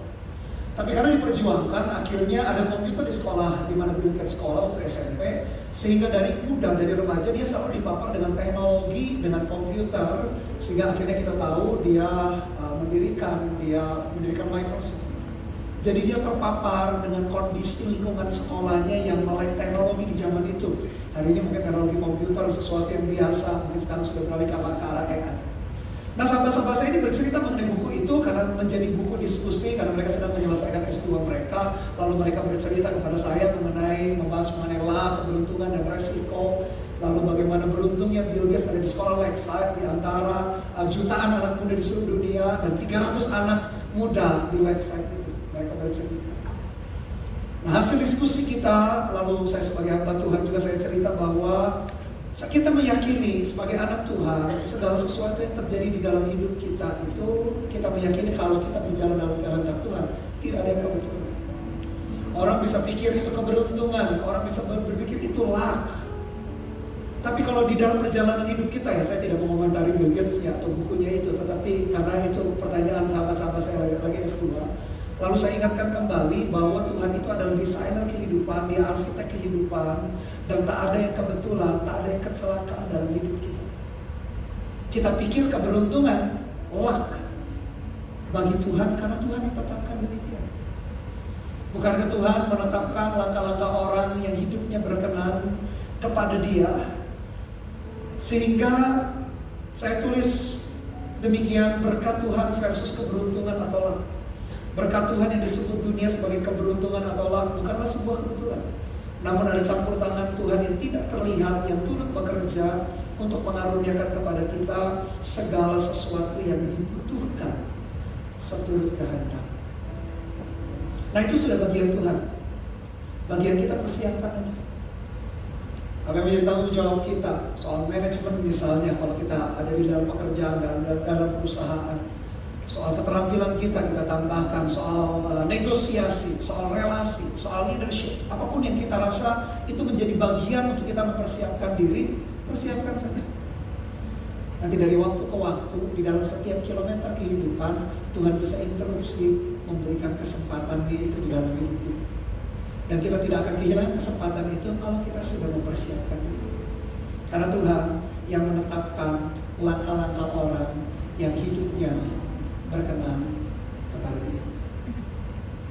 Tapi karena diperjuangkan, akhirnya ada komputer di sekolah di mana Bill Gates sekolah waktu SMP, sehingga dari muda, dari remaja dia selalu dipapar dengan teknologi, dengan komputer, sehingga akhirnya kita tahu dia mendirikan Microsoft. Jadi dia terpapar dengan kondisi lingkungan sekolahnya yang melek teknologi di zaman itu. Hari ini mungkin teknologi komputer sesuatu yang biasa, mungkin sekarang sudah beralih ke arah AI. Nah, sahabat-sahabat saya ini bercerita mengenai buku itu karena menjadi buku diskusi, karena mereka sedang menyelesaikan S2 mereka. Lalu mereka bercerita kepada saya membahas mengenai luck, keberuntungan, dan resiko. Lalu bagaimana beruntungnya Bill Gates ada di sekolah Lakeside di antara jutaan anak muda di seluruh dunia dan 300 anak muda di Lakeside itu. Mereka bercerita. Nah, hasil diskusi kita, lalu saya sebagai hamba Tuhan juga saya cerita bahwa kita meyakini sebagai anak Tuhan, segala sesuatu yang terjadi di dalam hidup kita itu, kita meyakini kalau kita berjalan dalam kehendak Tuhan, tidak ada yang kebetulan. Orang bisa pikir itu keberuntungan, orang bisa berpikir itu luck. Tapi kalau di dalam perjalanan hidup kita, ya saya tidak mau mengomentari Bill Gates ya atau bukunya itu, tetapi karena itu pertanyaan sahabat-sahabat saya lagi S2. Lalu saya ingatkan kembali bahwa Tuhan itu adalah desainer kehidupan, Dia arsitek kehidupan, dan tak ada yang kebetulan, tak ada yang kecelakaan dalam hidup kita. Kita pikir keberuntungan, luck, bagi Tuhan karena Tuhan yang tetapkan demikian. Bukankah Tuhan menetapkan langkah-langkah orang yang hidupnya berkenan kepada Dia? Sehingga saya tulis demikian, berkat Tuhan versus keberuntungan atau luck. Berkat Tuhan yang disebut dunia sebagai keberuntungan atau luck bukanlah sebuah kebetulan. Namun ada campur tangan Tuhan yang tidak terlihat, yang turut bekerja untuk mengaruniakan kepada kita segala sesuatu yang dibutuhkan seturut kehendak. Nah itu sudah bagian Tuhan. Bagian kita persiapkan aja. Apa yang menjadi tanggung jawab kita soal manajemen misalnya, kalau kita ada di dalam pekerjaan, dalam perusahaan, soal keterampilan kita tambahkan, soal negosiasi, soal relasi, soal leadership, apapun yang kita rasa itu menjadi bagian untuk kita mempersiapkan diri, persiapkan saja. Nanti dari waktu ke waktu, di dalam setiap kilometer kehidupan, Tuhan bisa interupsi, memberikan kesempatan itu di dalam hidup kita. Dan kita tidak akan kehilangan kesempatan itu kalau kita sudah mempersiapkan diri. Karena Tuhan yang menetapkan langkah-langkah orang yang hidupnya berkenan kepada Dia.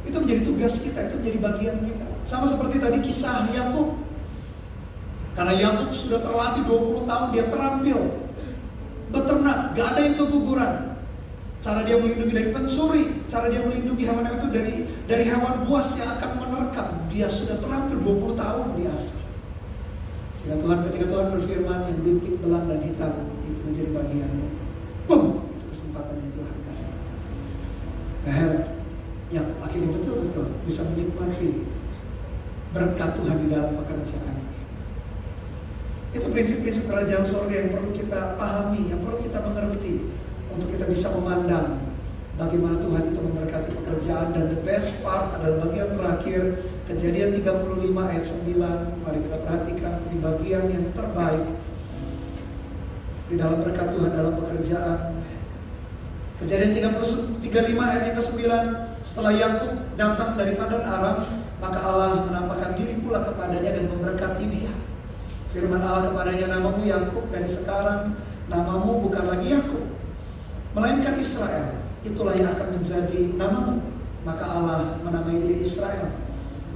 Itu menjadi tugas kita, itu menjadi bagian kita. Sama seperti tadi kisah Yakub. Karena Yakub sudah terlatih 20 tahun, dia terampil beternak, gak ada yang keguguran. Cara dia melindungi dari pencuri, cara dia melindungi hewan itu dari hewan buas yang akan menerkam. Dia sudah terampil 20 tahun diasah. Sehingga ketika Tuhan berfirman, yang bintik, belang dan hitam itu menjadi bagianmu. Boom! Itu kesempatan yang Tuhan kasih. Nah, yang akhirnya betul-betul bisa menikmati berkat Tuhan di dalam pekerjaan. Itu prinsip-prinsip kerajaan surga yang perlu kita pahami, yang perlu kita mengerti, untuk kita bisa memandang bagaimana Tuhan itu memberkati pekerjaan. Dan the best part adalah bagian terakhir, Kejadian 35 ayat 9. Mari kita perhatikan di bagian yang terbaik di dalam berkat Tuhan dalam pekerjaan. Kejadian 35 ayat yang ke-9. Setelah Yakub datang dari Padan Aram, maka Allah menampakkan diri pula kepadanya dan memberkati dia. Firman Allah kepadanya, namamu Yakub, dan sekarang namamu bukan lagi Yakub, melainkan Israel. Itulah yang akan menjadi namamu. Maka Allah menamai dia Israel.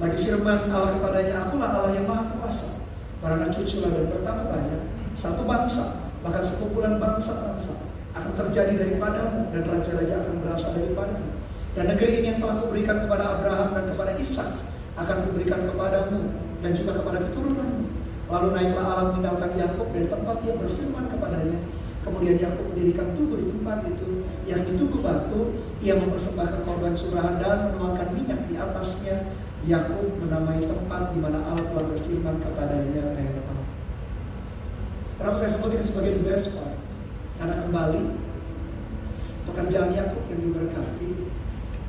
Lagi firman Allah kepadanya, akulah Allah yang maha kuasa. Beranak cuculah dan bertambah banyak. Satu bangsa, bahkan sekumpulan bangsa-bangsa akan terjadi daripadamu, dan raja-raja akan berasal daripadamu. Dan negeri ini yang telah kuberikan kepada Abraham dan kepada Ishak akan kuberikan kepadamu dan juga kepada keturunanmu. Lalu naiklah Allah meninggalkan Yakub dari tempat dia berfirman kepadanya. Kemudian Yakub mendirikan tugu di tempat itu, yang di tugu batu. Ia mempersembahkan korban curahan dan menuangkan minyak di atasnya. Yakub menamai tempat di mana Allah telah berfirman kepadanya, Bethel. Kenapa saya sebut ini sebagai the best part? Karena kembali pekerjaan Yakub yang diberkati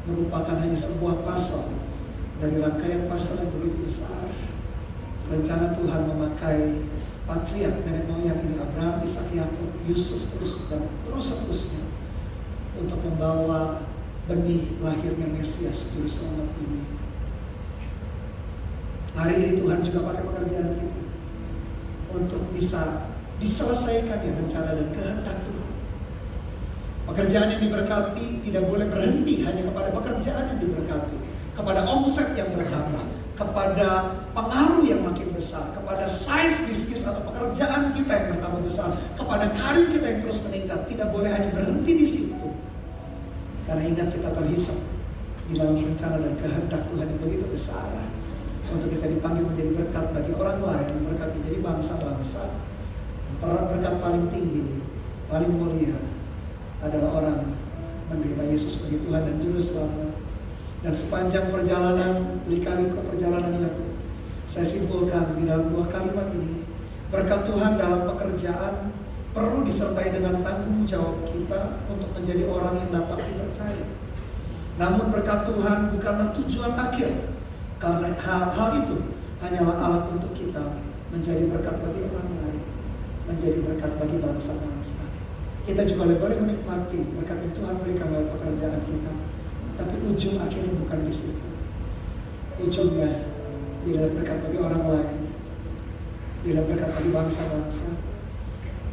merupakan hanya sebuah pasal dari rangkaian pasal yang begitu besar. Rencana Tuhan memakai patriark nenek moyang ini, Abraham, Ishak, Yakub, Yusuf dan terus-terusnya, untuk membawa benih lahirnya Mesias juru selamat dunia. Hari ini Tuhan juga pakai pekerjaan kita untuk bisa diselesaikan ya rencana dan kehendak Tuhan. Pekerjaan yang diberkati tidak boleh berhenti hanya kepada pekerjaan yang diberkati, kepada omset yang bertambah, kepada pengaruh yang makin besar, kepada size bisnis atau pekerjaan kita yang bertambah besar, kepada karir kita yang terus meningkat. Tidak boleh hanya berhenti di situ. Karena ingat, kita terhisap di dalam rencana dan kehendak Tuhan yang begitu besar, untuk kita dipanggil menjadi berkat bagi orang lain, berkat menjadi bangsa-bangsa. Berkat paling tinggi, paling mulia adalah orang menerima Yesus sebagai Tuhan dan Juru Selamat. Dan sepanjang perjalanan, lika-liku perjalanan Yakub, saya simpulkan di dalam 2 kalimat ini, berkat Tuhan dalam pekerjaan perlu disertai dengan tanggung jawab kita untuk menjadi orang yang dapat dipercaya. Namun berkat Tuhan bukanlah tujuan akhir, karena hal itu hanyalah alat untuk kita menjadi berkat bagi orang lain, menjadi berkat bagi bangsa-bangsa. Kita juga boleh menikmati berkat yang Tuhan berikan dalam pekerjaan kita. Tapi ujung akhirnya bukan di situ. Ujungnya tidak berkat bagi orang lain, tidak berkat bagi bangsa-bangsa.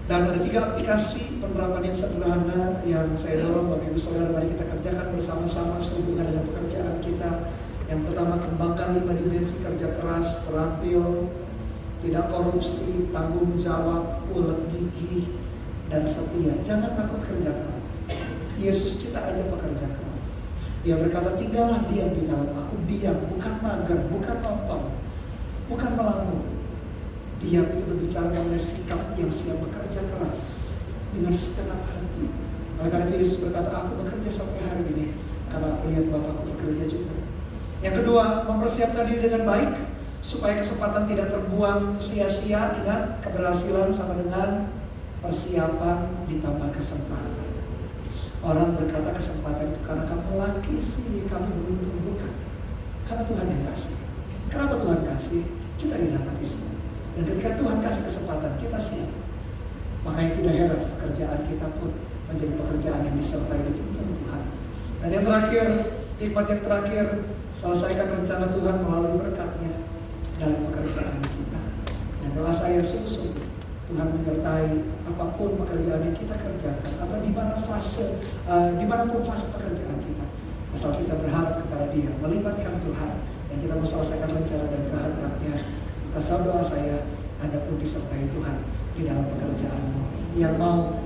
Dan ada 3 aplikasi penerapan yang sederhana yang saya dorong Bapak Ibu Saudara, mari kita kerjakan bersama-sama sehubungan dengan pekerjaan kita. Yang pertama, kembangkan 5 dimensi kerja keras, terampil, tidak korupsi, tanggung jawab, ulet gigi, dan setia. Jangan takut kerja keras. Yesus kita aja pekerja keras. Dia berkata, tinggallah diam di dalam aku. Diam, bukan mager, bukan nonton, bukan melamun. Diam itu berbicara mengenai sikap yang siap bekerja keras dengan segenap hati, Oleh karena itu Yesus berkata, aku bekerja sampai hari ini karena aku lihat Bapakku bekerja juga. Yang kedua, mempersiapkan diri dengan baik supaya kesempatan tidak terbuang sia-sia. Ingat, keberhasilan sama dengan persiapan ditambah kesempatan. Orang berkata kesempatan itu karena kamu laki sih, kamu beruntung. Bukan, karena Tuhan yang kasih. Kenapa Tuhan kasih? Kita didapati semua. Dan ketika Tuhan kasih kesempatan, kita siap. Makanya tidak heran pekerjaan kita pun menjadi pekerjaan yang disertai dituntun Tuhan. Dan yang terakhir, hikmat yang terakhir, selesaikan rencana Tuhan melalui berkat-Nya dalam pekerjaan kita. Dan doa saya sungguh-sungguh Tuhan menyertai apapun pekerjaan yang kita kerjakan atau dimanapun fase pekerjaan kita. Asal kita berharap kepada Dia, melibatkan Tuhan, dan kita mau selesaikan rencana dan kehendak-Nya. Asal doa saya, Anda pun disertai Tuhan di dalam pekerjaanmu. Yang mau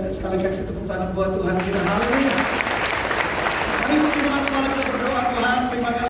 sekali kasih tepuk tangan buat Tuhan kita. Haleluya. Mari kita berdoa, Tuhan. Terima kasih.